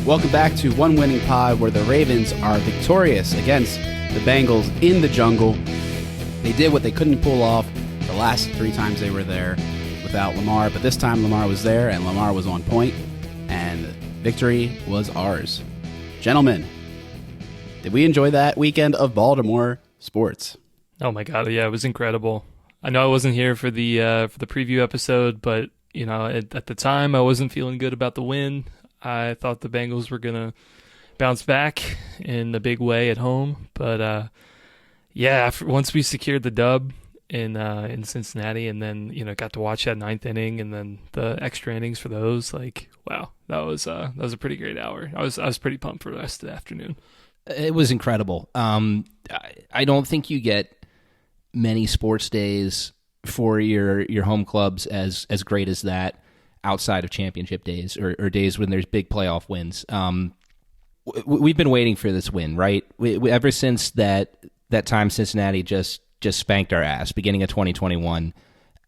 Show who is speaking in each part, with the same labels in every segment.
Speaker 1: Welcome back to One Winning Pod, where the Ravens are victorious against the Bengals in the jungle. They did what they couldn't pull off the last 3 times they were there without Lamar, but this time Lamar was there and Lamar was on point, and victory was ours. Gentlemen, did we enjoy that weekend of Baltimore sports?
Speaker 2: Oh my God, yeah, it was incredible. I know I wasn't here for the preview episode, but you know, at the time I wasn't feeling good about the win. I thought the Bengals were gonna bounce back in a big way at home, but once we secured the dub in Cincinnati, and then got to watch that 9th inning and then the extra innings for those, wow, that was a pretty great hour. I was pretty pumped for the rest of the afternoon.
Speaker 3: It was incredible. I don't think you get many sports days for your home clubs as great as that outside of championship days or days when there's big playoff wins. We've been waiting for this win, right? We ever since that time Cincinnati just spanked our ass, beginning of 2021,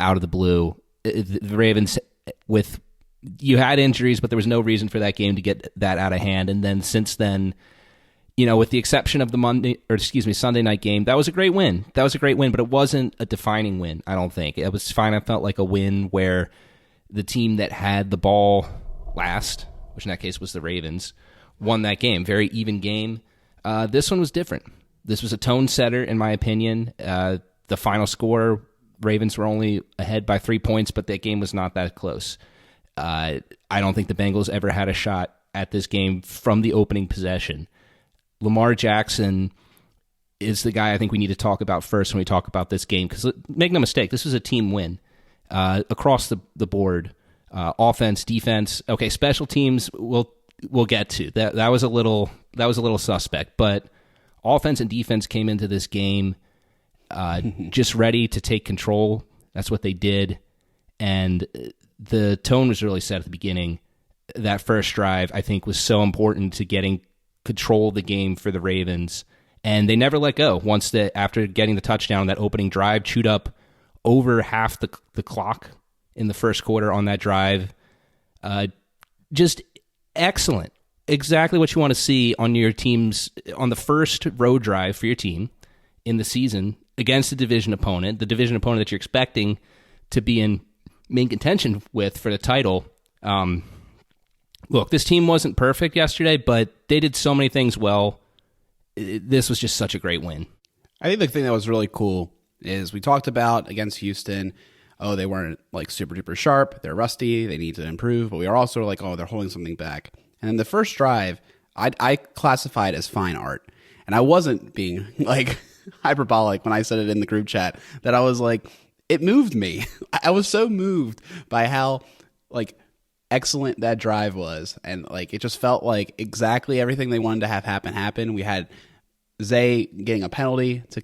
Speaker 3: out of the blue. The Ravens, you had injuries, but there was no reason for that game to get that out of hand. And then since then, with the exception of the Sunday night game, that was a great win. But it wasn't a defining win, I don't think. It was fine. I felt like a win where the team that had the ball last, which in that case was the Ravens, won that game. Very even game. This one was different. This was a tone setter, in my opinion. The final score, Ravens were only ahead by 3 points, but that game was not that close. I don't think the Bengals ever had a shot at this game from the opening possession. Lamar Jackson is the guy I think we need to talk about first when we talk about this game, because make no mistake, this was a team win across the board. Offense, defense, okay, special teams we'll get to. That was a little suspect, but offense and defense came into this game just ready to take control. That's what they did, and the tone was really set at the beginning. That first drive, I think, was so important to getting control of the game for the Ravens, and they never let go. After getting the touchdown, that opening drive chewed up over half the clock in the first quarter on that drive. Just excellent. Exactly what you want to see on your team's, on the first road drive for your team in the season against the division opponent that you're expecting to be in main contention with for the title. Look, this team wasn't perfect yesterday, but they did so many things well. This was just such a great win.
Speaker 1: I think the thing that was really cool is we talked about against Houston, they weren't super duper sharp, they're rusty, they need to improve, but we are also they're holding something back. And then the first drive, I classified as fine art. And I wasn't being hyperbolic when I said it in the group chat, that I was it moved me. I was so moved by how excellent that drive was. And it just felt like exactly everything they wanted to have happen. We had Zay getting a penalty to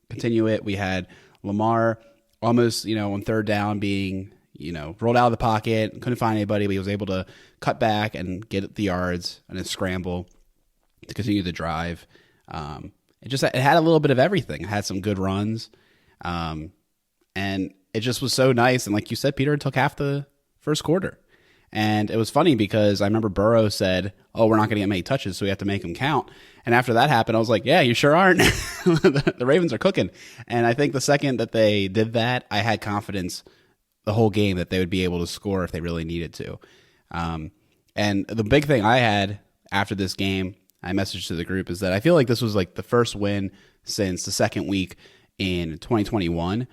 Speaker 1: continue it. We had Lamar almost, on third down being, rolled out of the pocket, couldn't find anybody, but he was able to cut back and get the yards and a scramble to continue the drive. It had a little bit of everything. It had some good runs. And it just was so nice. And like you said, Peter, it took half the first quarter. And it was funny because I remember Burrow said, we're not going to get many touches, so we have to make them count. And after that happened, I was like, yeah, you sure aren't. The Ravens are cooking. And I think the second that they did that, I had confidence the whole game that they would be able to score if they really needed to. And the big thing I had after this game, I messaged to the group, is that I feel like this was the first win since the second week in 2021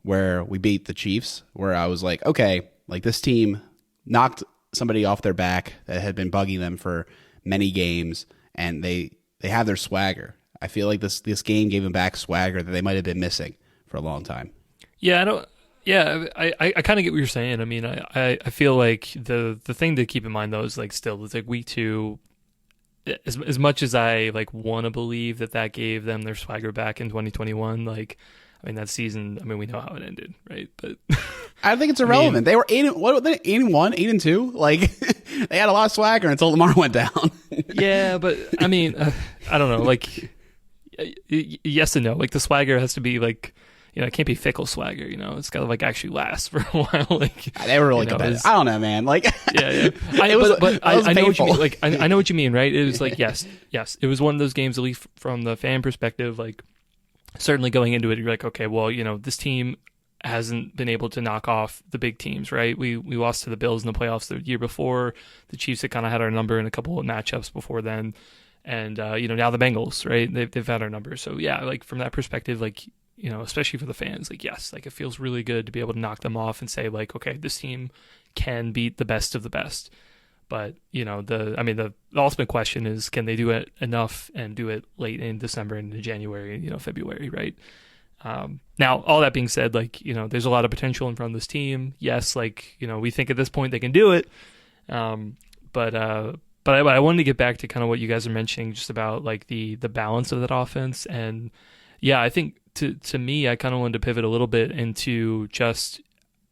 Speaker 1: where we beat the Chiefs, where I was like, okay, this team knocked somebody off their back that had been bugging them for many games, and they have their swagger. I feel like this game gave them back swagger that they might have been missing for a long time.
Speaker 2: Yeah, I kind of get what you're saying. I mean, I feel like the thing to keep in mind though is still it's week 2. As much as I want to believe that gave them their swagger back in 2021, that season, we know how it ended, right? But
Speaker 1: I think it's irrelevant. They were 8-1, 8-2. They had a lot of swagger until Lamar went down.
Speaker 2: Yeah, but I don't know. Yes and no. The swagger has to be it can't be fickle swagger. It's got to like actually last for a while. Like
Speaker 1: they were really competitive. I don't know, man. Like,
Speaker 2: yeah. I know what you mean. Like, I know what you mean, right? It was like, yes. It was one of those games, at least from the fan perspective. Like, certainly going into it, you're like, okay, well, this team hasn't been able to knock off the big teams, right? We lost to the Bills in the playoffs the year before. The Chiefs had kind of had our number in a couple of matchups before then, and now the Bengals, right? They've had our number. So yeah, like from that perspective, like especially for the fans, like yes, like it feels really good to be able to knock them off and say like, okay, this team can beat the best of the best. But the ultimate question is, can they do it enough and do it late in December and into January, February, right? Now, all that being said, like, there's a lot of potential in front of this team. Yes, like, we think at this point they can do it. But I wanted to get back to kind of what you guys are mentioning just about like the balance of that offense. And yeah, I think to me, I kind of wanted to pivot a little bit into just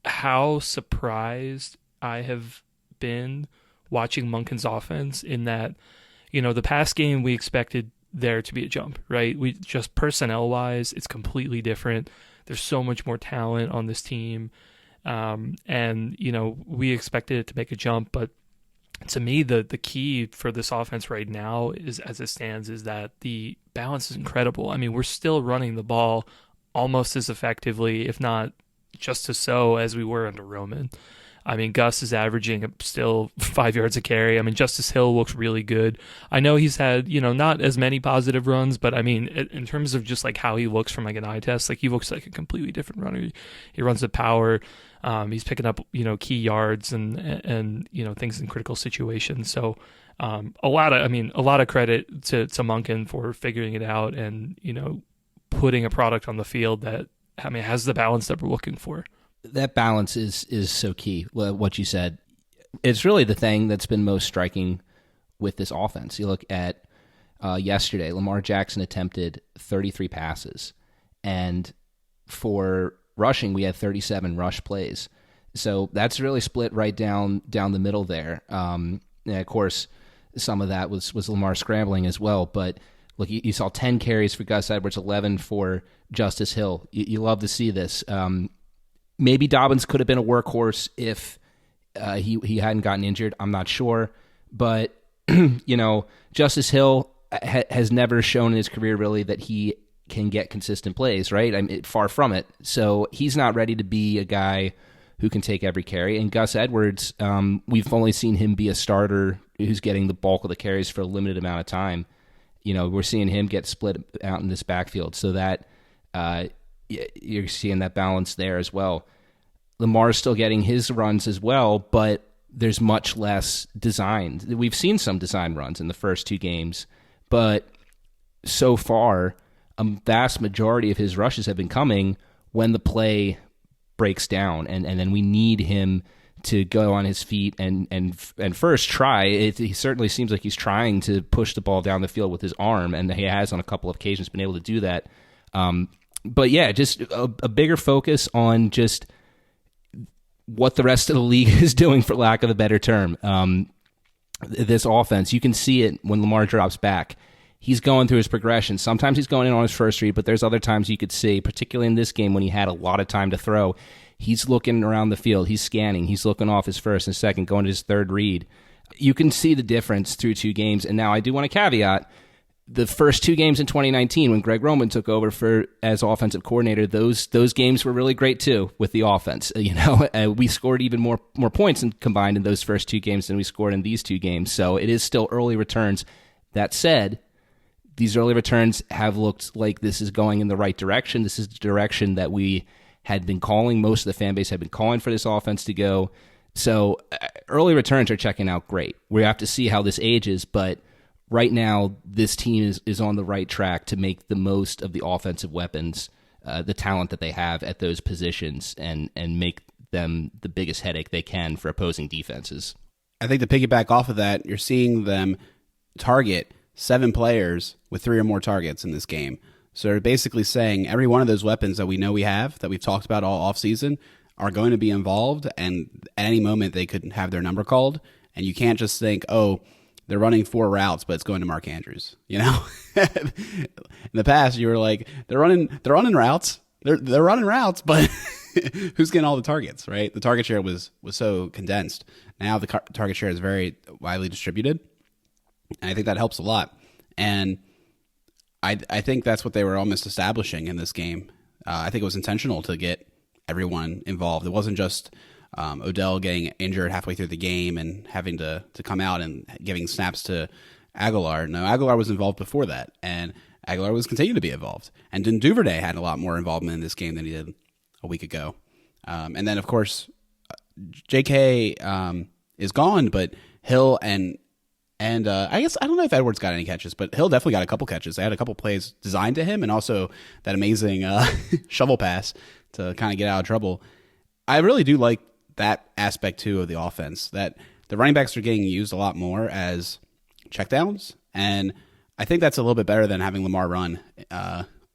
Speaker 2: how surprised I have been watching Monken's offense in that, the past game we expected there to be a jump, right? We just personnel wise, it's completely different. There's so much more talent on this team. And we expected it to make a jump, but to me, the key for this offense right now is, as it stands, is that the balance is incredible. I mean, we're still running the ball almost as effectively, if not just as so, as we were under Roman. I mean, Gus is averaging still 5 yards a carry. I mean, Justice Hill looks really good. I know he's had, not as many positive runs, but I mean, in terms of just like how he looks from like an eye test, like he looks like a completely different runner. He runs with power. He's picking up, key yards and things in critical situations. So a lot of credit to Monken for figuring it out and, putting a product on the field that, has the balance that we're looking for.
Speaker 3: That balance is so key. What you said, it's really the thing that's been most striking with this offense. You look at yesterday, Lamar Jackson attempted 33 passes, and for rushing, we had 37 rush plays. So that's really split right down the middle there. And of course, some of that was Lamar scrambling as well. But look, you saw 10 carries for Gus Edwards, 11 for Justice Hill. You love to see this. Maybe Dobbins could have been a workhorse if he hadn't gotten injured. I'm not sure. But, Justice Hill has never shown in his career really that he can get consistent plays, right? Far from it. So he's not ready to be a guy who can take every carry. And Gus Edwards, we've only seen him be a starter who's getting the bulk of the carries for a limited amount of time. We're seeing him get split out in this backfield. So that you're seeing that balance there as well. Lamar's still getting his runs as well, but there's much less designed. We've seen some design runs in the first two games, but so far, a vast majority of his rushes have been coming when the play breaks down, and then we need him to go on his feet and first try. He certainly seems like he's trying to push the ball down the field with his arm, and he has on a couple of occasions been able to do that. But yeah, just a bigger focus on just what the rest of the league is doing, for lack of a better term. This offense, you can see it when Lamar drops back. He's going through his progression. Sometimes he's going in on his first read, but there's other times you could see, particularly in this game when he had a lot of time to throw, he's looking around the field, he's scanning, he's looking off his first and second, going to his third read. You can see the difference through two games. And now I do want to caveat, the first two games in 2019 when Greg Roman took over as offensive coordinator, those games were really great too with the offense. We scored even more points combined in those first two games than we scored in these two games. So it is still early returns. That said, these early returns have looked like this is going in the right direction. This is the direction that we had been calling. Most of the fan base had been calling for this offense to go. So early returns are checking out great. We have to see how this ages, but right now, this team is on the right track to make the most of the offensive weapons, the talent that they have at those positions, and make them the biggest headache they can for opposing defenses.
Speaker 1: I think to piggyback off of that, you're seeing them target 7 players with 3 or more targets in this game. So they're basically saying every one of those weapons that we know we have, that we've talked about all offseason, are going to be involved, and at any moment they could have their number called. And you can't just think, oh, they're running 4 routes, but it's going to Mark Andrews. In the past, you were like, they're running routes. they're running routes, but who's getting all the targets, right? The target share was so condensed. Now the target share is very widely distributed, and I think that helps a lot. And I think that's what they were almost establishing in this game. I think it was intentional to get everyone involved. It wasn't just Odell getting injured halfway through the game and having to come out and giving snaps to Aguilar. No, Aguilar was involved before that, and Aguilar was continuing to be involved. And then Duvernay had a lot more involvement in this game than he did a week ago. And then, of course, J.K. Is gone, but Hill and I guess I don't know if Edwards got any catches, but Hill definitely got a couple catches. They had a couple plays designed to him, and also that amazing shovel pass to kind of get out of trouble. I really do like that aspect too of the offense, that the running backs are getting used a lot more as checkdowns, and I think that's a little bit better than having Lamar run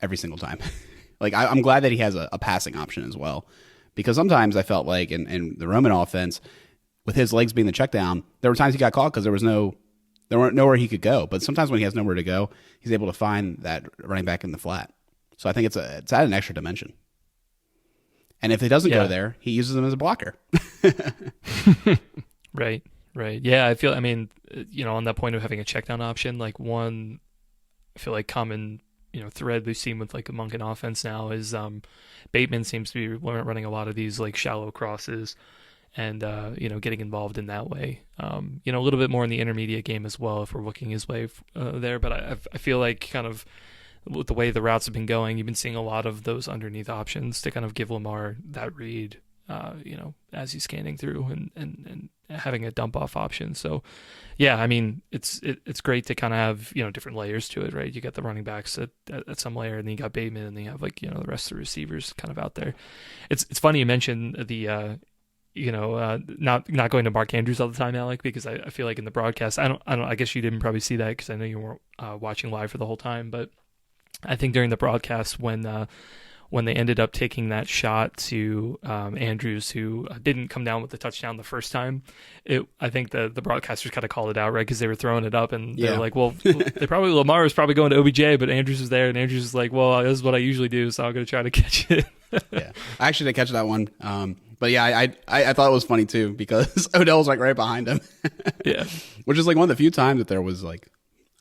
Speaker 1: every single time. Like I'm glad that he has a passing option as well, because sometimes I felt like in the Roman offense, with his legs being the checkdown, there were times he got caught because there weren't nowhere he could go. But sometimes when he has nowhere to go, he's able to find that running back in the flat. So I think it's added an extra dimension. And if he doesn't go there, he uses him as a blocker.
Speaker 2: Right. Yeah, I mean, on that point of having a check down option, like I feel like common, thread we've seen with like a Monken offense now is Bateman seems to be running a lot of these like shallow crosses and, getting involved in that way. A little bit more in the intermediate game as well if we're looking his way there. But I feel like kind of with the way the routes have been going, you've been seeing a lot of those underneath options to kind of give Lamar that read, as he's scanning through and having a dump off option. So, yeah, I mean, it's great to kind of have, different layers to it, right? You got the running backs at some layer, and then you got Bateman, and then you have like, the rest of the receivers kind of out there. It's funny you mentioned the, not going to Mark Andrews all the time, Alec, because I feel like in the broadcast, I guess you didn't probably see that because I know you weren't watching live for the whole time, but I think during the broadcast when they ended up taking that shot to Andrews, who didn't come down with the touchdown the first time, I think the broadcasters kind of called it out, right? Because they were throwing it up, and they're like, well, Lamar was probably going to OBJ, but Andrews was there, and Andrews was like, well, this is what I usually do, so I'm going to try to catch it.
Speaker 1: Yeah, I actually didn't catch that one. But yeah, I thought it was funny too, because Odell was like right behind him.
Speaker 2: Yeah.
Speaker 1: Which is like one of the few times that there was like,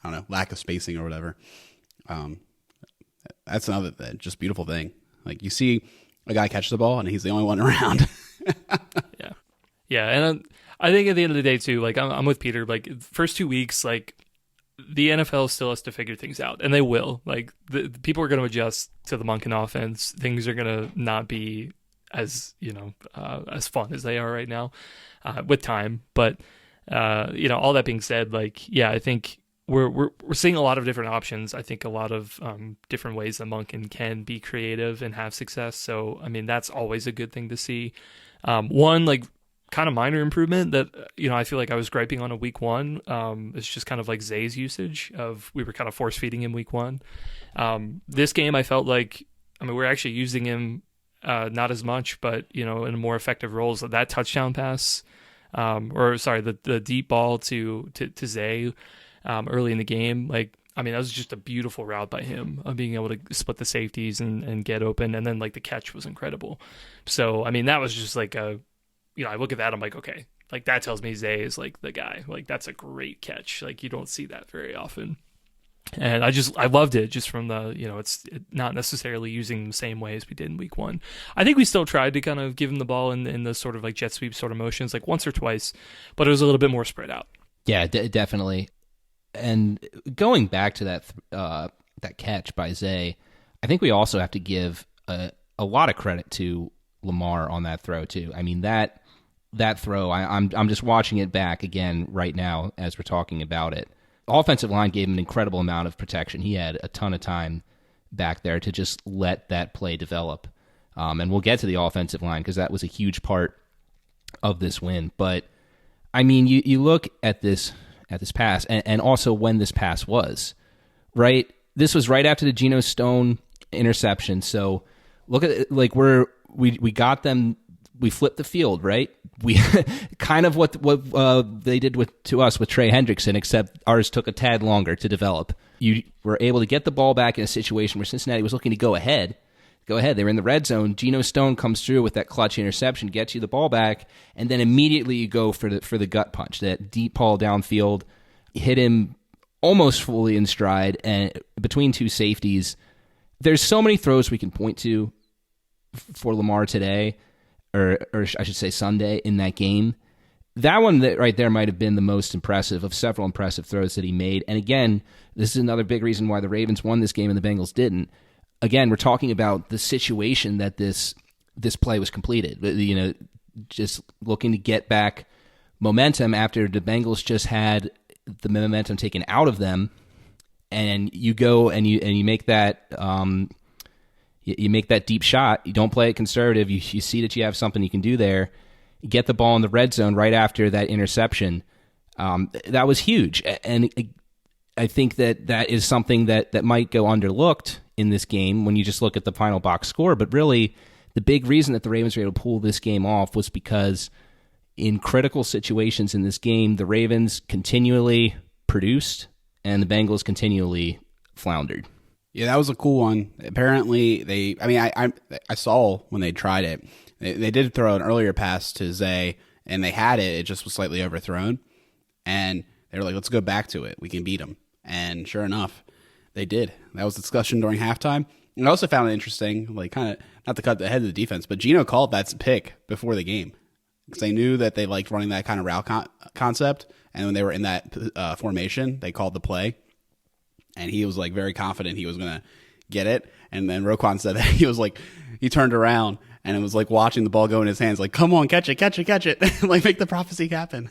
Speaker 1: I don't know, lack of spacing or whatever. That's another just beautiful thing. Like you see a guy catch the ball and he's the only one around.
Speaker 2: Yeah. And I think at the end of the day too, like I'm with Peter, like first 2 weeks, like the NFL still has to figure things out, and they will. Like the people are going to adjust to the Monken offense. Things are going to not be as, as fun as they are right now with time. But, all that being said, like, yeah, I think we're seeing a lot of different options. I think a lot of different ways that Monken can be creative and have success. So, I mean, that's always a good thing to see. One, like, kind of minor improvement that, I feel like I was griping on in week one. It's just kind of like Zay's usage we were kind of force feeding him week one. This game, I felt like, we're actually using him not as much, but, in more effective roles. That touchdown pass, the deep ball to Zay early in the game, like, that was just a beautiful route by him of being able to split the safeties and get open. And then like the catch was incredible. So, that was just like I look at that, I'm like, okay, like that tells me Zay is like the guy. Like that's a great catch. Like you don't see that very often. And I loved it just from the, it's not necessarily using the same way as we did in week one. I think we still tried to kind of give him the ball in the sort of like jet sweep sort of motions, like once or twice, but it was a little bit more spread out.
Speaker 3: Yeah, definitely. And going back to that catch by Zay, I think we also have to give a lot of credit to Lamar on that throw too. That throw, I'm just watching it back again right now as we're talking about it. The offensive line gave him an incredible amount of protection. He had a ton of time back there to just let that play develop. And we'll get to the offensive line because that was a huge part of this win. But, you look at this pass and also when this pass was, right? This was right after the Geno Stone interception. So look at it, like we got them. We flipped the field, right? We kind of what they did to us with Trey Hendrickson, except ours took a tad longer to develop. You were able to get the ball back in a situation where Cincinnati was looking to go ahead, Go ahead. They were in the red zone. Geno Stone comes through with that clutch interception, gets you the ball back, and then immediately you go for the gut punch, that deep ball downfield, hit him almost fully in stride, and between two safeties. There's so many throws we can point to for Lamar today, or I should say Sunday, in that game. That one that right there might have been the most impressive of several impressive throws that he made. And again, this is another big reason why the Ravens won this game and the Bengals didn't. Again, we're talking about the situation that this play was completed. You know, just looking to get back momentum after the Bengals just had the momentum taken out of them, and you go and you make that you make that deep shot. You don't play it conservative. You see that you have something you can do there. You get the ball in the red zone right after that interception. That was huge, and I think that is something that might go underlooked in this game when you just look at the final box score. But really, the big reason that the Ravens were able to pull this game off was because in critical situations in this game, the Ravens continually produced and the Bengals continually floundered.
Speaker 1: Yeah, that was a cool one. Apparently, I saw when they tried it, they did throw an earlier pass to Zay, and they had it. It just was slightly overthrown. And they were like, let's go back to it. We can beat them. And sure enough, they did. That was the discussion during halftime. And I also found it interesting, like kind of, not to cut the head of the defense, but Geno called that pick before the game. Because they knew that they liked running that kind of route concept. And when they were in that formation, they called the play. And he was like very confident he was going to get it. And then Roquan said that he turned around and it was like watching the ball go in his hands, like, come on, catch it. Like, make the prophecy happen.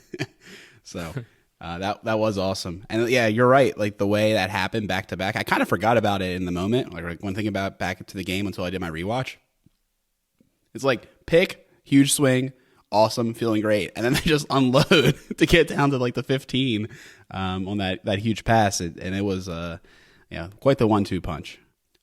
Speaker 1: So that was awesome. And yeah, you're right. Like the way that happened back to back, I kind of forgot about it in the moment. Like when thinking about back to the game until I did my rewatch, it's like pick, huge swing, awesome, feeling great. And then they just unload to get down to like the 15 on that huge pass. And it was quite the 1-2 punch.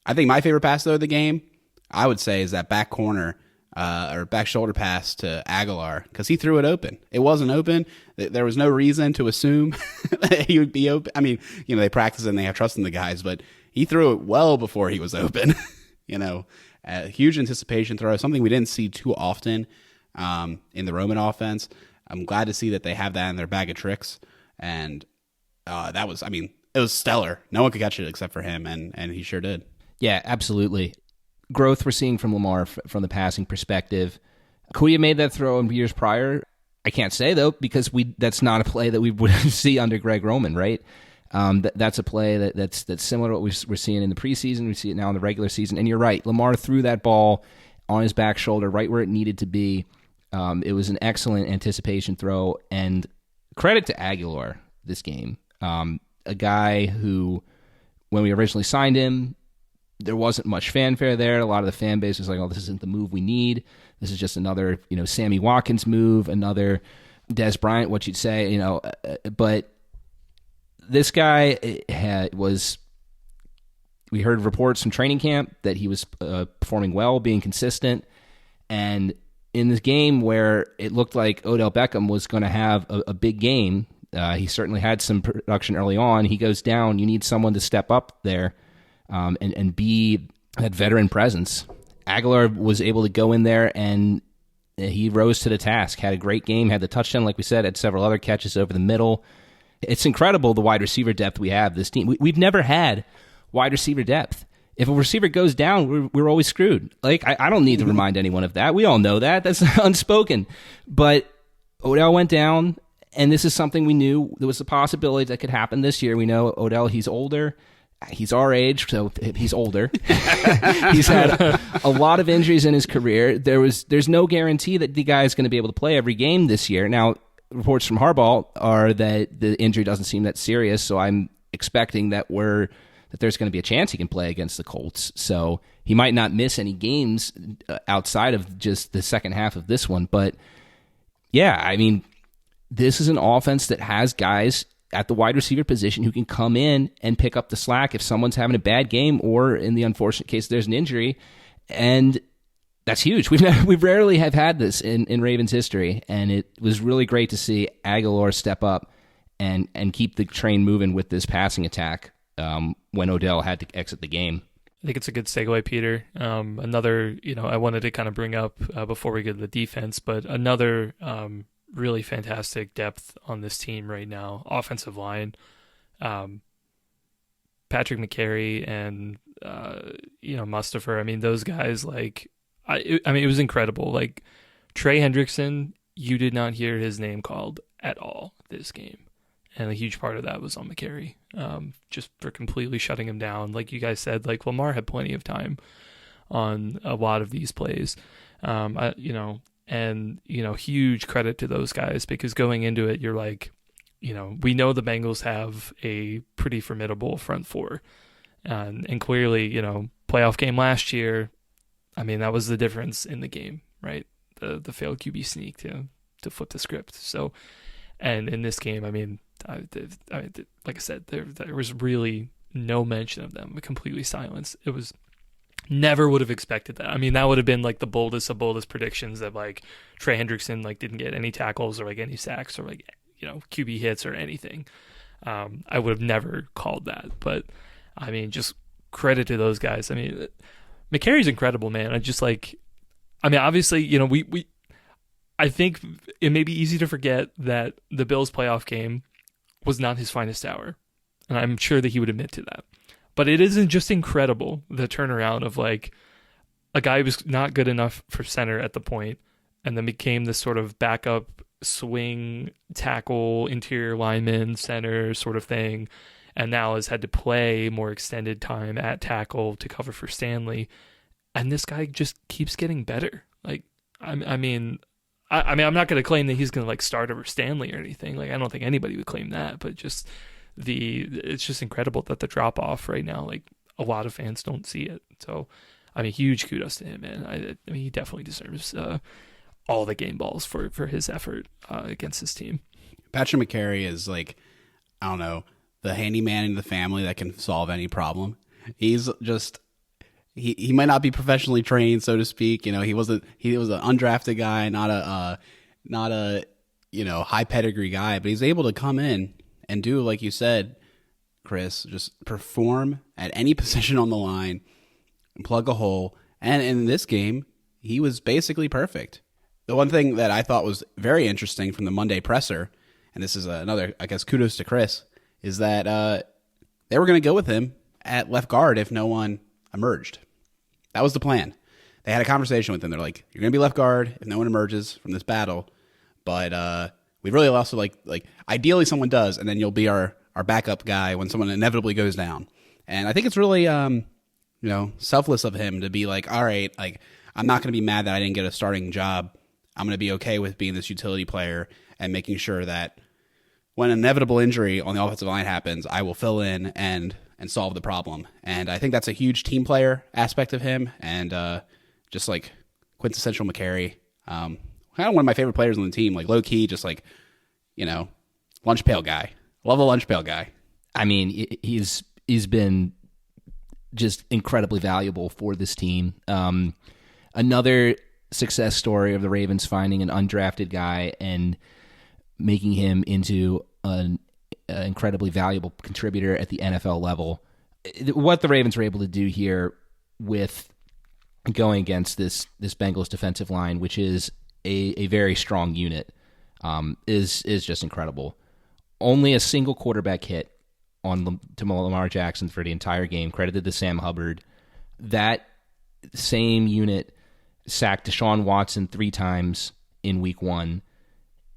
Speaker 1: I think my favorite pass though of the game, I would say, is that back corner or back shoulder pass to Aguilar, because he threw it open. It wasn't open. There was no reason to assume that he would be open. I mean, they practice and they have trust in the guys, but he threw it well before he was open. Huge anticipation throw, something we didn't see too often in the Roman offense. I'm glad to see that they have that in their bag of tricks. And it was stellar. No one could catch it except for him, and he sure did.
Speaker 3: Yeah, absolutely. Growth we're seeing from Lamar from the passing perspective. Could he have made that throw in years prior? I can't say, though, because that's not a play that we would see under Greg Roman, right? That's a play that's similar to what we're seeing in the preseason. We see it now in the regular season. And you're right, Lamar threw that ball on his back shoulder right where it needed to be. It was an excellent anticipation throw, and credit to Aguilar this game. A guy who, when we originally signed him, there wasn't much fanfare there. A lot of the fan base was like, oh, this isn't the move we need. This is just another, Sammy Watkins move, another Dez Bryant, what you'd say, But this guy we heard reports from training camp that he was performing well, being consistent. And in this game where it looked like Odell Beckham was going to have a big game, he certainly had some production early on. He goes down. You need someone to step up there and be that veteran presence. Aguilar was able to go in there, and he rose to the task, had a great game, had the touchdown, like we said, had several other catches over the middle. It's incredible the wide receiver depth we have this team. We've never had wide receiver depth. If a receiver goes down, we're always screwed. Like, I don't need to remind anyone of that. We all know that. That's unspoken. But Odell went down, and this is something we knew. There was a possibility that could happen this year. We know Odell, he's older. He's our age, so he's older. He's had a lot of injuries in his career. There's no guarantee that the guy is going to be able to play every game this year. Now, reports from Harbaugh are that the injury doesn't seem that serious, so I'm expecting that there's going to be a chance he can play against the Colts. So he might not miss any games outside of just the second half of this one. But yeah, I mean, this is an offense that has guys at the wide receiver position who can come in and pick up the slack if someone's having a bad game, or in the unfortunate case there's an injury. And that's huge. We rarely have had this in Ravens history, and it was really great to see Aguilar step up and keep the train moving with this passing attack when Odell had to exit the game.
Speaker 2: I think it's a good segue, Peter. Another, I wanted to kind of bring up before we get to the defense, but another really fantastic depth on this team right now, offensive line. Patrick McCary and Mustafa. I mean, those guys, like, I mean, it was incredible. Like, Trey Hendrickson, you did not hear his name called at all this game. And a huge part of that was on McCary, just for completely shutting him down. Like you guys said, like Lamar had plenty of time on a lot of these plays, huge credit to those guys, because going into it, you're like, we know the Bengals have a pretty formidable front four, and clearly, playoff game last year, I mean, that was the difference in the game, right? The failed QB sneak to flip the script. So, and in this game, I mean, like I said, there was really no mention of them. Completely silenced. It was never would have expected that. I mean, that would have been like the boldest of boldest predictions, that like Trey Hendrickson like didn't get any tackles or like any sacks or like QB hits or anything. I would have never called that. But I mean, just credit to those guys. I mean, McCary's incredible, man. Obviously, I think it may be easy to forget that the Bills playoff game was not his finest hour. And I'm sure that he would admit to that. But it isn't just incredible, the turnaround of like a guy who was not good enough for center at the point and then became this sort of backup swing tackle, interior lineman, center sort of thing. And now has had to play more extended time at tackle to cover for Stanley. And this guy just keeps getting better. Like, I'm not going to claim that he's going to like start over Stanley or anything. Like, I don't think anybody would claim that, but just it's just incredible that the drop off right now, like a lot of fans don't see it. So, I mean, huge kudos to him, man. I mean, he definitely deserves all the game balls for his effort against his team.
Speaker 1: Patrick McCary is like, I don't know, the handyman in the family that can solve any problem. He's just, he might not be professionally trained, so to speak. He was an undrafted guy, not a high pedigree guy, but he's able to come in and do, like you said, Chris, just perform at any position on the line and plug a hole. And in this game, he was basically perfect. The one thing that I thought was very interesting from the Monday presser, and this is another, I guess, kudos to Chris, is that they were going to go with him at left guard if no one emerged. That was the plan. They had a conversation with him. They're like, you're going to be left guard if no one emerges from this battle, but we really also like ideally someone does, and then you'll be our backup guy when someone inevitably goes down. And I think it's really selfless of him to be like, all right, like I'm not going to be mad that I didn't get a starting job. I'm going to be okay with being this utility player and making sure that when an inevitable injury on the offensive line happens, I will fill in and solve the problem. And I think that's a huge team player aspect of him, and just like quintessential McCary. Kind of one of my favorite players on the team, like low key, just like, lunch pail guy. Love a lunch pail guy.
Speaker 3: I mean, he's been just incredibly valuable for this team. Another success story of the Ravens finding an undrafted guy and making him into an incredibly valuable contributor at the NFL level. What the Ravens were able to do here with going against this Bengals defensive line, which is a very strong unit, is just incredible. Only a single quarterback hit to Lamar Jackson for the entire game, credited to Sam Hubbard. That same unit sacked Deshaun Watson 3 times in week 1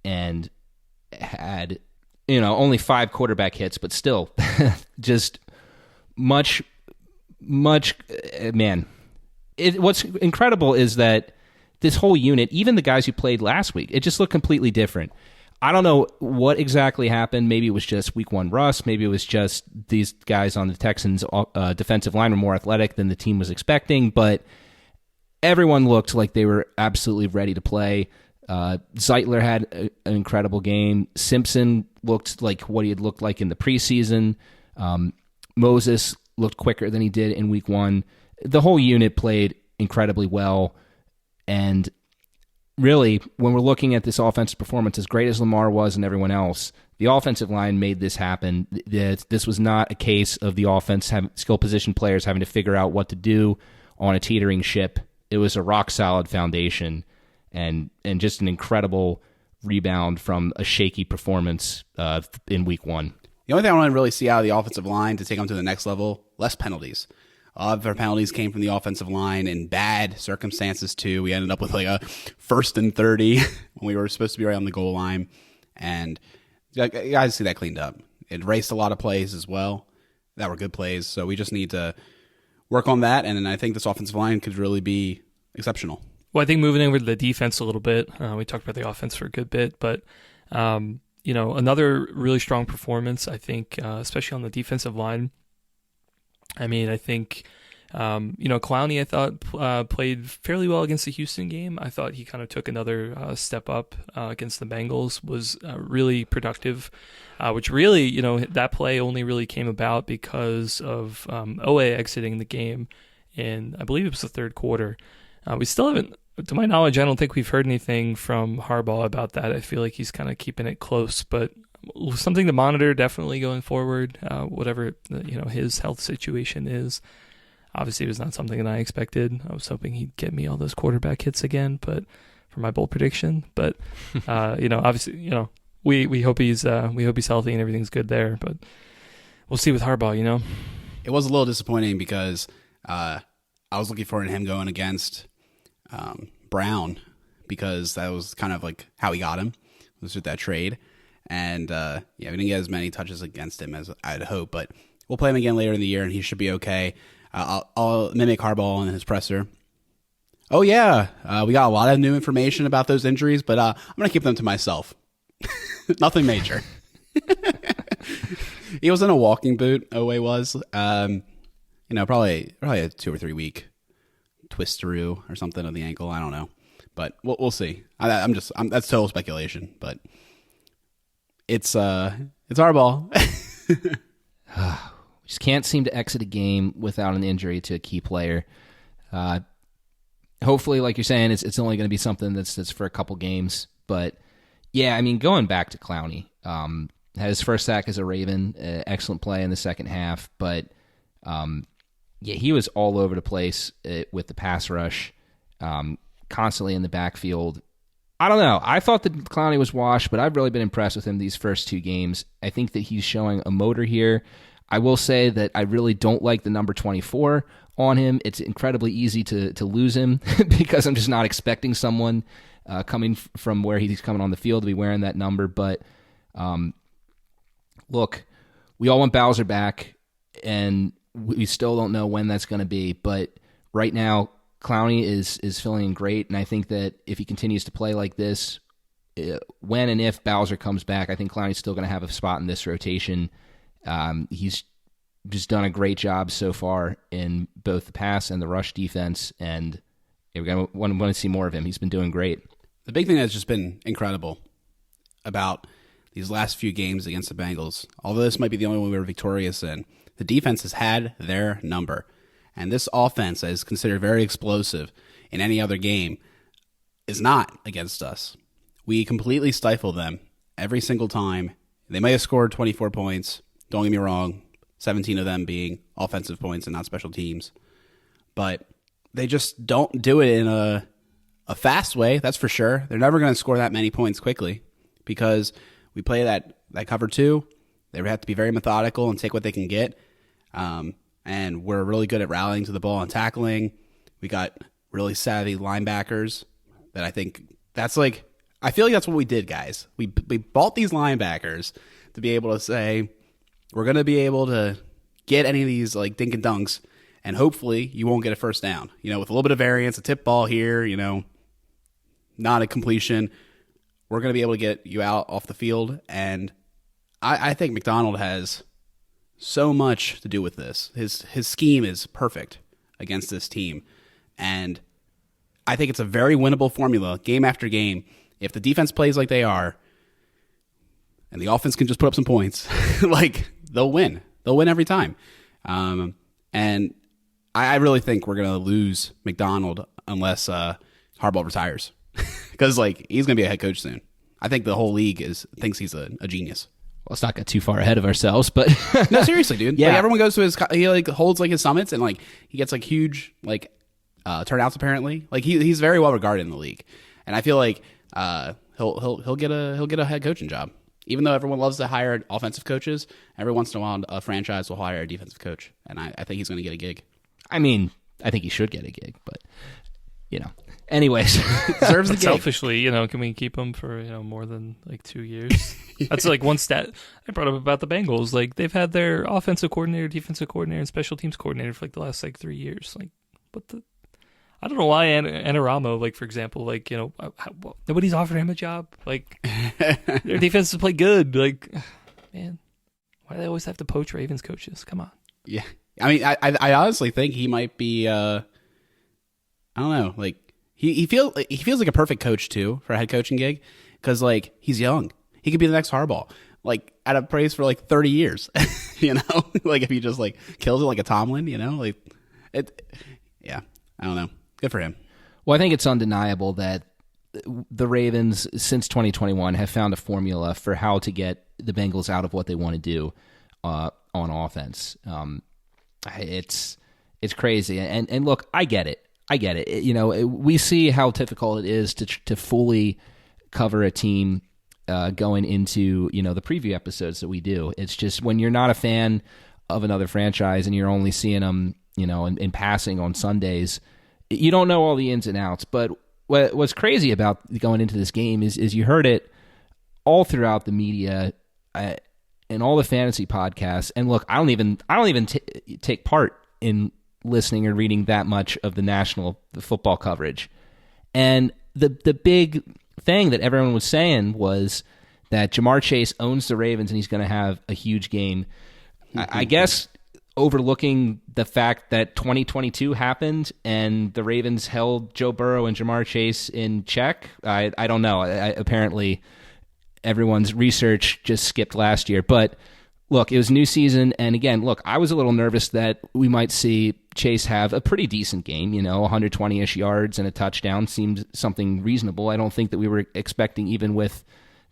Speaker 3: and had, only 5 quarterback hits, but still just much, man. What's incredible is that this whole unit, even the guys who played last week, it just looked completely different. I don't know what exactly happened. Maybe it was just week 1 rust. Maybe it was just these guys on the Texans' defensive line were more athletic than the team was expecting, but everyone looked like they were absolutely ready to play. Zeitler had an incredible game. Simpson looked like what he had looked like in the preseason. Moses looked quicker than he did in week 1. The whole unit played incredibly well. And really, when we're looking at this offensive performance, as great as Lamar was and everyone else, The offensive line made this happen. This was not a case of the offense skill position players having to figure out what to do on a teetering ship. It was a rock-solid foundation and just an incredible rebound from a shaky performance in week 1.
Speaker 1: The only thing I want to really see out of the offensive line to take them to the next level, less penalties. A lot of our penalties came from the offensive line in bad circumstances, too. We ended up with like a 1st and 30 when we were supposed to be right on the goal line. And you guys see that cleaned up. It raced a lot of plays as well that were good plays. So we just need to work on that. And I think this offensive line could really be exceptional.
Speaker 2: Well, I think moving over to the defense a little bit, we talked about the offense for a good bit, but another really strong performance, I think, especially on the defensive line. I mean, I think, Clowney, I thought, played fairly well against the Houston game. I thought he kind of took another step up against the Bengals, was really productive, which really, that play only really came about because of OA exiting the game in, I believe it was the third quarter. We still haven't, to my knowledge, I don't think we've heard anything from Harbaugh about that. I feel like he's kind of keeping it close, but something to monitor definitely going forward, whatever his health situation is. Obviously, it was not something that I expected. I was hoping he'd get me all those quarterback hits again, but for my bold prediction. But obviously, we hope he's healthy and everything's good there. But we'll see with Harbaugh.
Speaker 1: It was a little disappointing because I was looking for him going against Brown, because that was kind of like how he got him, was with that trade. And we didn't get as many touches against him as I'd hope, but we'll play him again later in the year and he should be okay. I'll mimic Harbaugh in his presser. Oh yeah, we got a lot of new information about those injuries, but I'm going to keep them to myself. Nothing major. He was in a walking boot, Owe was. Probably a 2 or 3 week twist through or something of the ankle. I don't know, but we'll see. That's total speculation, but it's Harbaugh.
Speaker 3: Just can't seem to exit a game without an injury to a key player. Hopefully, like you're saying, it's only going to be something that's for a couple games. But yeah, I mean, going back to Clowney, had his first sack as a Raven, excellent play in the second half. But he was all over the place with the pass rush, constantly in the backfield. I don't know. I thought that Clowney was washed, but I've really been impressed with him these first 2 games. I think that he's showing a motor here. I will say that I really don't like the number 24 on him. It's incredibly easy to lose him because I'm just not expecting someone coming from where he's coming on the field to be wearing that number. But look, we all want Bowser back, and we still don't know when that's going to be. But right now, Clowney is feeling great, and I think that if he continues to play like this, when and if Bowser comes back, I think Clowney's still going to have a spot in this rotation. He's just done a great job so far in both the pass and the rush defense, and we're going to want to see more of him. He's been doing great.
Speaker 1: The big thing that's just been incredible about these last few games against the Bengals, although this might be the only one we were victorious in, the defense has had their number. And this offense that is considered very explosive in any other game is not against us. We completely stifle them every single time. They may have scored 24 points. Don't get me wrong, 17 of them being offensive points and not special teams. But they just don't do it in a fast way, that's for sure. They're never going to score that many points quickly because we play that cover 2. They have to be very methodical and take what they can get. And we're really good at rallying to the ball and tackling. We got really savvy linebackers that I think I feel like that's what we did, guys. We bought these linebackers to be able to say, we're going to be able to get any of these like dink and dunks, and hopefully you won't get a first down. With a little bit of variance, a tip ball here, not a completion. We're going to be able to get you out off the field, and I think McDonald has so much to do with this. His scheme is perfect against this team, and I think it's a very winnable formula game after game. If the defense plays like they are, and the offense can just put up some points, they'll win. They'll win every time. And I really think we're going to lose McDonald unless Harbaugh retires, because he's going to be a head coach soon. I think the whole league thinks he's a genius.
Speaker 3: let's not get too far ahead of ourselves, but
Speaker 1: No, seriously, dude.
Speaker 3: Yeah.
Speaker 1: Like, everyone goes to he like holds like his summits, and like he gets like huge like turnouts apparently. Like he's very well regarded in the league. And I feel like he'll get a head coaching job. Even though everyone loves to hire offensive coaches, every once in a while a franchise will hire a defensive coach, and I think he's going to get a gig.
Speaker 3: I mean, I think he should get a gig, but anyways,
Speaker 1: Deserves the gig.
Speaker 2: Selfishly, can we keep him for more than like 2 years? That's like one stat I brought up about the Bengals. Like they've had their offensive coordinator, defensive coordinator, and special teams coordinator for like the last like 3 years. Like, I don't know why Anaramo, like for example, like nobody's offered him a job. Like their defense has played good. Like, man, why do they always have to poach Ravens coaches? Come on.
Speaker 1: Yeah, I mean, I honestly think he might be. I don't know. Like he feels like a perfect coach too for a head coaching gig because like he's young. He could be the next Harbaugh. Like at a place for like 30 years. Like if he just like kills it like a Tomlin. Like it. Yeah, I don't know. Good for him.
Speaker 3: Well, I think it's undeniable that the Ravens, since 2021, have found a formula for how to get the Bengals out of what they want to do on offense. It's crazy. And look, I get it. We see how difficult it is to fully cover a team going into the preview episodes that we do. It's just when you're not a fan of another franchise and you're only seeing them in passing on Sundays, you don't know all the ins and outs. But what's crazy about going into this game is you heard it all throughout the media and all the fantasy podcasts. And look, I don't even take part in listening or reading that much of the national football coverage. And the big thing that everyone was saying was that Jamar Chase owns the Ravens and he's going to have a huge game. I guess overlooking the fact that 2022 happened and the Ravens held Joe Burrow and Jamar Chase in check. I don't know. Apparently, everyone's research just skipped last year. But look, it was a new season. And again, look, I was a little nervous that we might see Chase have a pretty decent game. 120-ish yards and a touchdown seemed something reasonable. I don't think that we were expecting, even with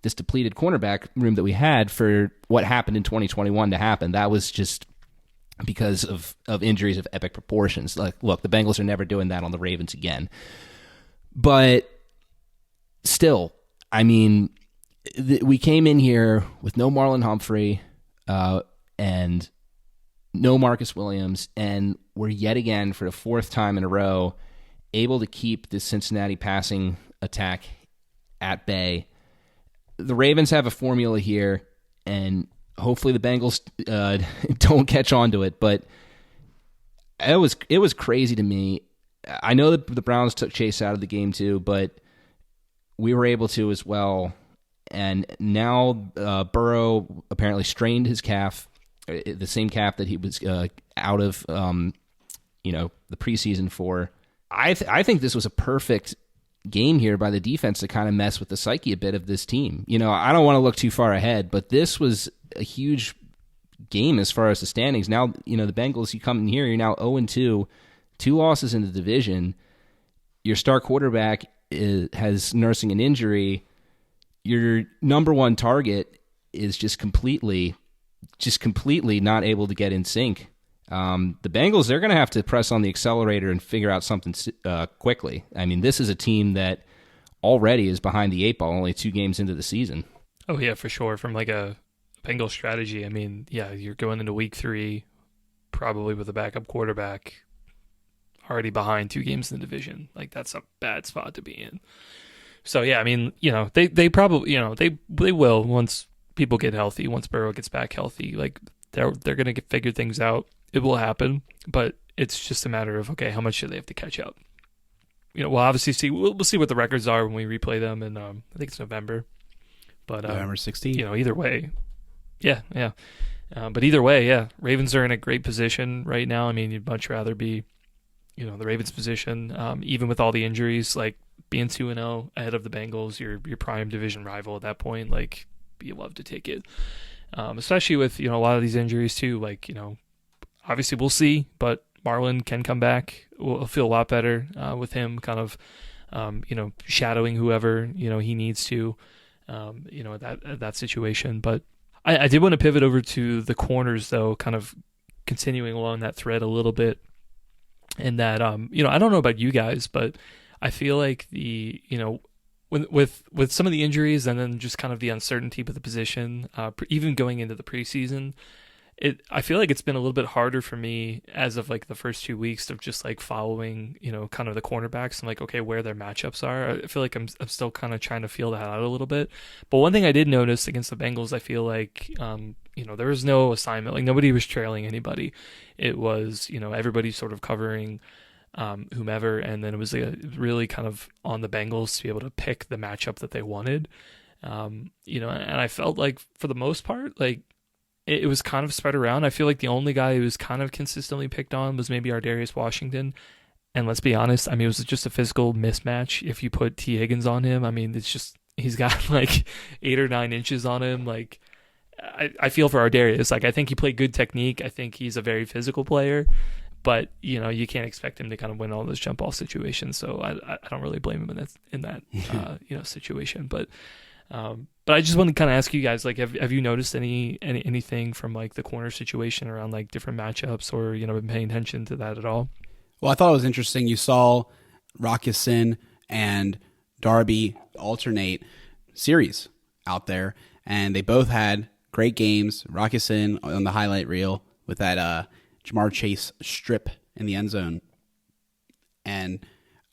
Speaker 3: this depleted cornerback room that we had, for what happened in 2021 to happen. That was just because of injuries of epic proportions. Like, look, the Bengals are never doing that on the Ravens again. But still, I mean, we came in here with no Marlon Humphrey and no Marcus Williams, and we're yet again, for the fourth time in a row, able to keep the Cincinnati passing attack at bay. The Ravens have a formula here, and hopefully the Bengals don't catch on to it, but it was crazy to me. I know that the Browns took Chase out of the game too, but we were able to as well. And now Burrow apparently strained his calf, the same calf that he was out of the preseason for. I think this was a perfect game here by the defense to kind of mess with the psyche a bit of this team. I don't want to look too far ahead, but this was a huge game as far as the standings. Now, the Bengals, you come in here, you're now 0-2, 2 losses in the division. Your star quarterback has nursing an injury. Your number one target is just completely not able to get in sync. The Bengals, they're going to have to press on the accelerator and figure out something quickly. I mean, this is a team that already is behind the 8 ball, only 2 games into the season.
Speaker 2: Oh, yeah, for sure. From like a Bengal strategy, I mean, yeah, you're going into week 3 probably with a backup quarterback already behind 2 games in the division. Like, that's a bad spot to be in. So, yeah, I mean, they probably, they will once people get healthy, once Burrow gets back healthy. Like, they're going to figure things out. It will happen, but it's just a matter of, okay, how much do they have to catch up? We'll obviously we'll see what the records are when we replay them, and I think it's November. But
Speaker 1: November 16th.
Speaker 2: Either way, yeah. But either way, yeah, Ravens are in a great position right now. I mean, you'd much rather be, the Ravens' position, even with all the injuries, like being 2-0 ahead of the Bengals, your prime division rival at that point. Like, you love to take it, especially with a lot of these injuries too. Like, obviously we'll see, but Marlon can come back. We'll feel a lot better with him kind of, shadowing whoever, he needs to, at that situation. But I did want to pivot over to the corners, though, kind of continuing along that thread a little bit. And that, I don't know about you guys, but I feel like with some of the injuries and then just kind of the uncertainty with the position, even going into the preseason, I feel like it's been a little bit harder for me as of like the first 2 weeks of just like following, kind of the cornerbacks and like, okay, where their matchups are. I feel like I'm still kind of trying to feel that out a little bit. But one thing I did notice against the Bengals, I feel like, there was no assignment. Like nobody was trailing anybody. It was, everybody sort of covering whomever. And then it was really kind of on the Bengals to be able to pick the matchup that they wanted. And I felt like for the most part, like, it was kind of spread around. I feel like the only guy who was kind of consistently picked on was maybe Ardarius Washington. And let's be honest, I mean, it was just a physical mismatch. If you put T. Higgins on him, I mean, it's just, he's got like 8 or 9 inches on him. Like, I feel for Ardarius. Like, I think he played good technique. I think he's a very physical player. But, you can't expect him to kind of win all those jump ball situations. So I don't really blame him in that situation. But I just want to kind of ask you guys, like, have you noticed anything from like the corner situation around like different matchups, or been paying attention to that at all?
Speaker 1: Well, I thought it was interesting. You saw Rockison and Darby alternate series out there, and they both had great games. Rockison on the highlight reel with that Jamar Chase strip in the end zone, and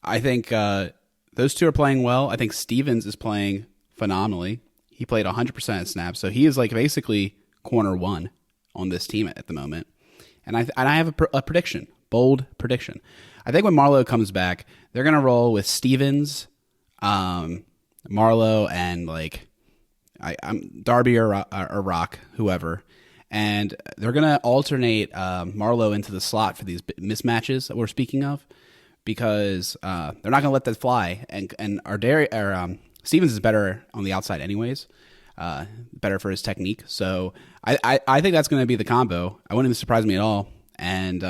Speaker 1: I think those two are playing well. I think Stevens is playing phenomenally. He played 100% of snaps, so he is like basically corner one on this team at the moment. And I have a prediction, bold prediction. I think when Marlowe comes back, they're gonna roll with Stevens, Marlowe, and like I'm Darby or Rock, whoever, and they're gonna alternate Marlowe into the slot for these mismatches that we're speaking of, because they're not gonna let that fly. And Stevens is better on the outside anyways, better for his technique. So I think that's going to be the combo. I wouldn't even surprise me at all. And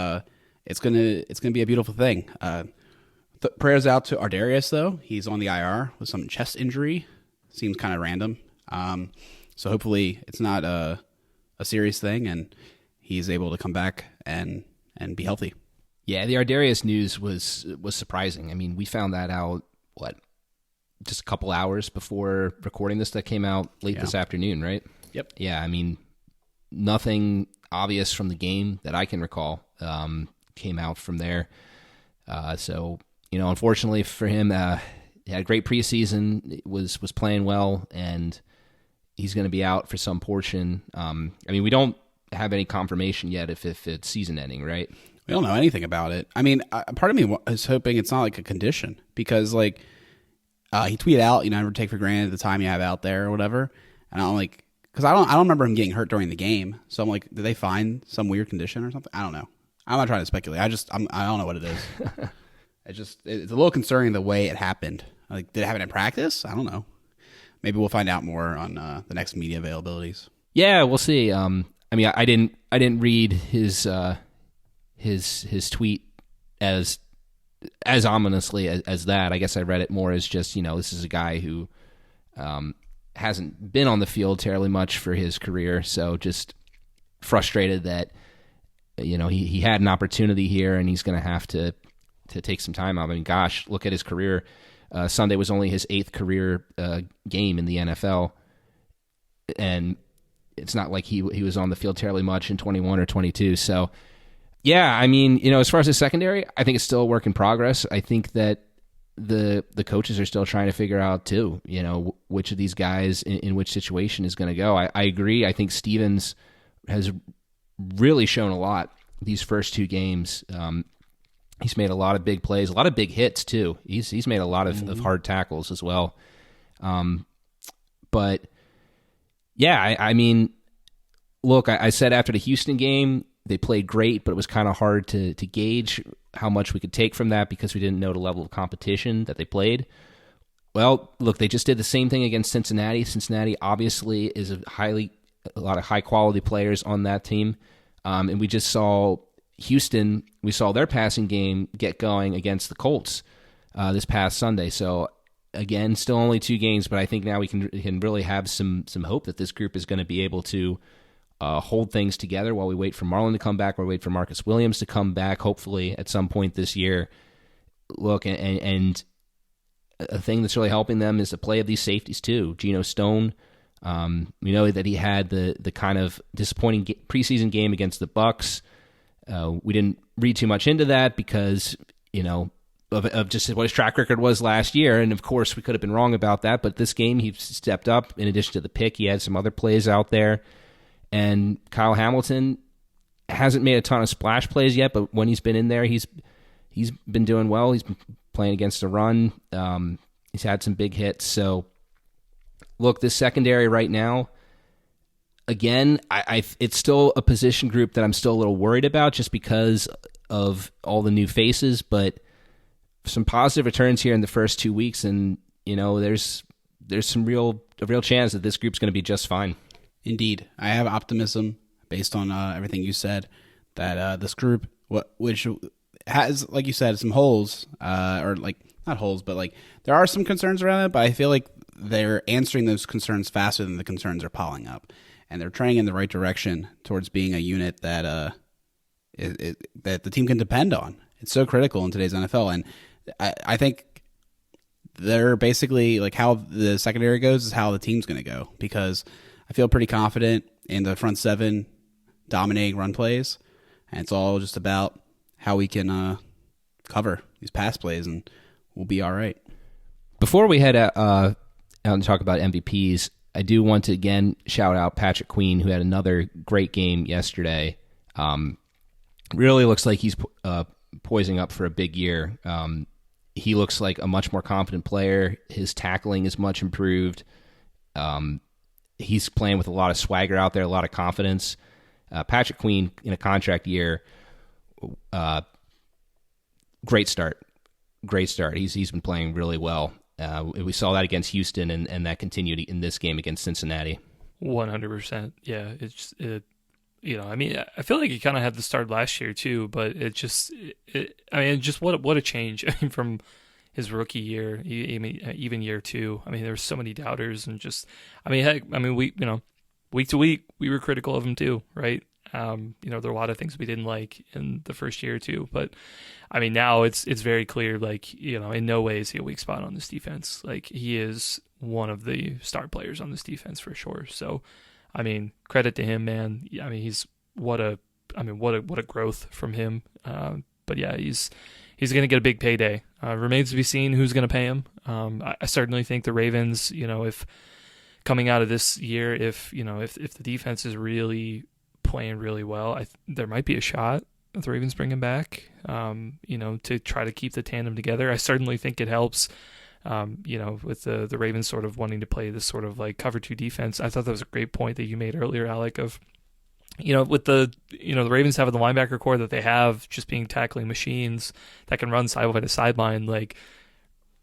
Speaker 1: it's gonna be a beautiful thing. Prayers out to Ardarius, though. He's on the IR with some chest injury. Seems kind of random. So hopefully it's not a serious thing and he's able to come back and be healthy.
Speaker 3: Yeah, the Ardarius news was surprising. I mean, we found that out, just a couple hours before recording this. That came out late this afternoon, right?
Speaker 1: Yep.
Speaker 3: Yeah, I mean, nothing obvious from the game that I can recall came out from there. So, unfortunately for him, he had a great preseason, was playing well, and he's going to be out for some portion. I mean, we don't have any confirmation yet if it's season ending, right?
Speaker 1: We don't know anything about it. I mean, part of me is hoping it's not like a condition, because like, he tweeted out, never take for granted the time you have out there or whatever. And I'm like, because I don't remember him getting hurt during the game. So I'm like, did they find some weird condition or something? I don't know. I'm not trying to speculate. I don't know what it is. It's a little concerning the way it happened. Like, did it happen in practice? I don't know. Maybe we'll find out more on the next media availabilities.
Speaker 3: Yeah, we'll see. I mean, I didn't read his tweet as ominously as that. I guess I read it more as just, this is a guy who hasn't been on the field terribly much for his career, so just frustrated that, he had an opportunity here and he's going to have to take some time out. I mean, gosh, look at his career. Sunday was only his 8th career game in the NFL, and it's not like he was on the field terribly much in 21 or 22, so... Yeah, I mean, as far as the secondary, I think it's still a work in progress. I think that the coaches are still trying to figure out, too, which of these guys in which situation is going to go. I agree. I think Stevens has really shown a lot these first 2 games. He's made a lot of big plays, a lot of big hits, too. He's made a lot of hard tackles as well. But, yeah, I mean, look, I said after the Houston game, they played great, but it was kind of hard to gauge how much we could take from that because we didn't know the level of competition that they played. Well, look, they just did the same thing against Cincinnati. Cincinnati obviously is a lot of high-quality players on that team. And we just saw Houston, we saw their passing game get going against the Colts this past Sunday. So again, still only 2 games, but I think now we can really have some hope that this group is going to be able to hold things together while we wait for Marlon to come back, while we wait for Marcus Williams to come back, hopefully at some point this year. Look, and a thing that's really helping them is the play of these safeties too. Geno Stone, we know that he had the kind of disappointing preseason game against the Bucs. We didn't read too much into that because, of just what his track record was last year. And of course, we could have been wrong about that. But this game, he stepped up. In addition to the pick, he had some other plays out there. And Kyle Hamilton hasn't made a ton of splash plays yet, but when he's been in there, he's been doing well. He's been playing against the run. He's had some big hits. So, look, this secondary right now, again, it's still a position group that I'm still a little worried about just because of all the new faces, but some positive returns here in the first 2 weeks, and there's a real chance that this group's going to be just fine.
Speaker 1: Indeed. I have optimism based on everything you said that this group, which has, like you said, some holes, or like not holes, but like there are some concerns around it, but I feel like they're answering those concerns faster than the concerns are piling up. And they're trending in the right direction towards being a unit that that the team can depend on. It's so critical in today's NFL. And I think they're basically like how the secondary goes is how the team's going to go, because I feel pretty confident in the front seven dominating run plays. And it's all just about how we can cover these pass plays, and we'll be all right.
Speaker 3: Before we head out and talk about MVPs, I do want to again shout out Patrick Queen, who had another great game yesterday. Really looks like he's poising up for a big year. He looks like a much more confident player. His tackling is much improved. He's playing with a lot of swagger out there, a lot of confidence. Patrick Queen in a contract year, great start. He's been playing really well. We saw that against Houston, and that continued in this game against Cincinnati.
Speaker 2: 100%. Yeah, I feel like he kind of had the start last year too, but what a change from his rookie year, even year 2. I mean, there were so many doubters, and week to week we were critical of him too, right? There were a lot of things we didn't like in the first year or two, but I mean, now it's very clear, like, in no way is he a weak spot on this defense. Like, he is one of the star players on this defense for sure. So, I mean, credit to him, man. I mean, what a growth from him. But yeah, he's going to get a big payday. Remains to be seen who's going to pay him. I certainly think the Ravens, if coming out of this year, if the defense is really playing really well, there might be a shot the Ravens bring him back, to try to keep the tandem together. I certainly think it helps, with the Ravens sort of wanting to play this sort of like cover 2 defense. I thought that was a great point that you made earlier, Alec, of, with the Ravens having the linebacker core that they have, just being tackling machines that can run sideline to sideline, like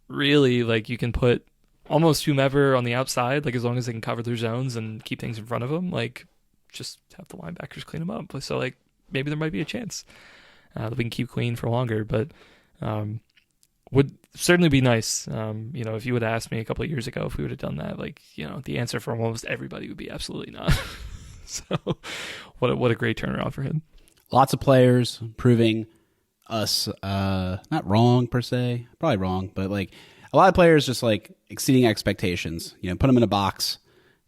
Speaker 2: really, like you can put almost whomever on the outside, like as long as they can cover their zones and keep things in front of them, like just have the linebackers clean them up. So like, maybe there might be a chance that we can keep Queen for longer, but would certainly be nice. If you would have asked me a couple of years ago if we would have done that, like, the answer from almost everybody would be absolutely not. So what a great turnaround for him.
Speaker 1: Lots of players proving us not wrong per se, probably wrong, but like a lot of players just like exceeding expectations. Put them in a box,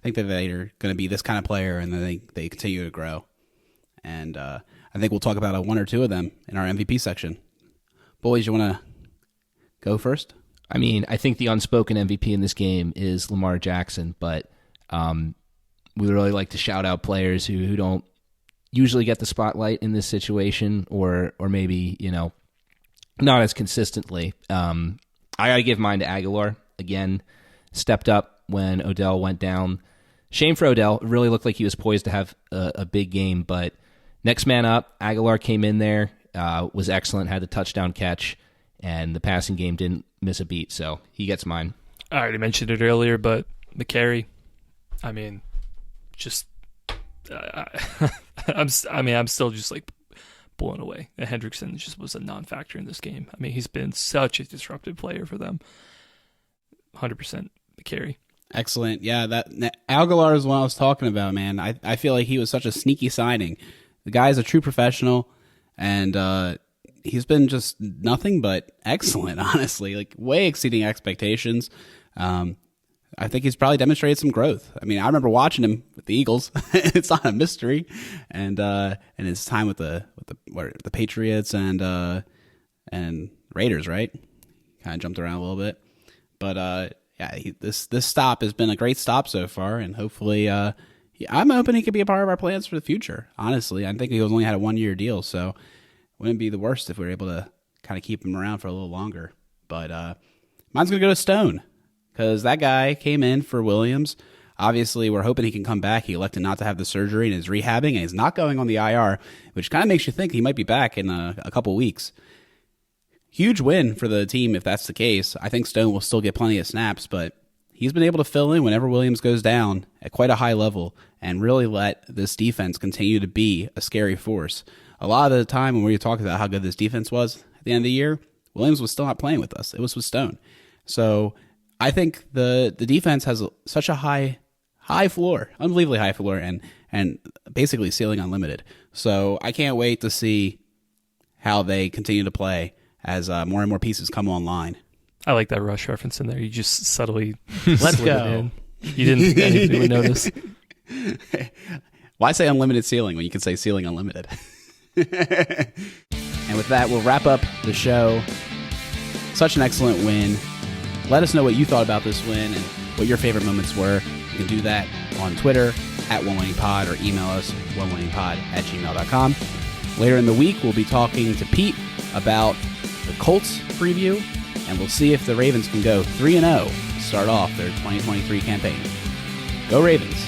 Speaker 1: think that they're going to be this kind of player, and then they continue to grow. And I think we'll talk about one or two of them in our MVP section. Boys, you want to go first?
Speaker 3: I mean, I think the unspoken MVP in this game is Lamar Jackson, but we would really like to shout out players who don't usually get the spotlight in this situation, or maybe, not as consistently. I got to give mine to Aguilar. Again, stepped up when Odell went down. Shame for Odell. It really looked like he was poised to have a big game, but next man up, Aguilar came in there, was excellent, had the touchdown catch, and the passing game didn't miss a beat, so he gets mine.
Speaker 2: I already mentioned it earlier, but McCary, I mean, just, I'm still just like blown away. Hendrickson just was a non-factor in this game. I mean, he's been such a disruptive player for them. 100% carry.
Speaker 1: Excellent. Yeah, that Aguilar is what I was talking about, man. I feel like he was such a sneaky signing. The guy is a true professional, and he's been just nothing but excellent, honestly, like way exceeding expectations. I think he's probably demonstrated some growth. I mean, I remember watching him with the Eagles. It's not a mystery, and his time with the Patriots and Raiders, right? Kind of jumped around a little bit, but yeah, this stop has been a great stop so far, and hopefully, I'm hoping he could be a part of our plans for the future. Honestly, I think he only had a 1-year deal, so it wouldn't be the worst if we were able to kind of keep him around for a little longer. But mine's gonna go to Stone, because that guy came in for Williams. Obviously, we're hoping he can come back. He elected not to have the surgery and is rehabbing, and he's not going on the IR, which kind of makes you think he might be back in a couple weeks. Huge win for the team if that's the case. I think Stone will still get plenty of snaps, but he's been able to fill in whenever Williams goes down at quite a high level and really let this defense continue to be a scary force. A lot of the time when we were talking about how good this defense was at the end of the year, Williams was still not playing with us. It was with Stone. So I think the defense has such a high floor, unbelievably high floor, and basically ceiling unlimited. So I can't wait to see how they continue to play as more and more pieces come online.
Speaker 2: I like that Rush reference in there. You just subtly
Speaker 1: Let's
Speaker 2: slid
Speaker 1: go.
Speaker 2: it in. You didn't anybody would notice.
Speaker 1: Why say unlimited ceiling when you can say ceiling unlimited? And with that, we'll wrap up the show. Such an excellent win. Let us know what you thought about this win and what your favorite moments were. You can do that on Twitter @OneWinningPod or email us onewinningpod@gmail.com. Later in the week, we'll be talking to Pete about the Colts preview, and we'll see if the Ravens can go 3-0 to start off their 2023 campaign. Go Ravens!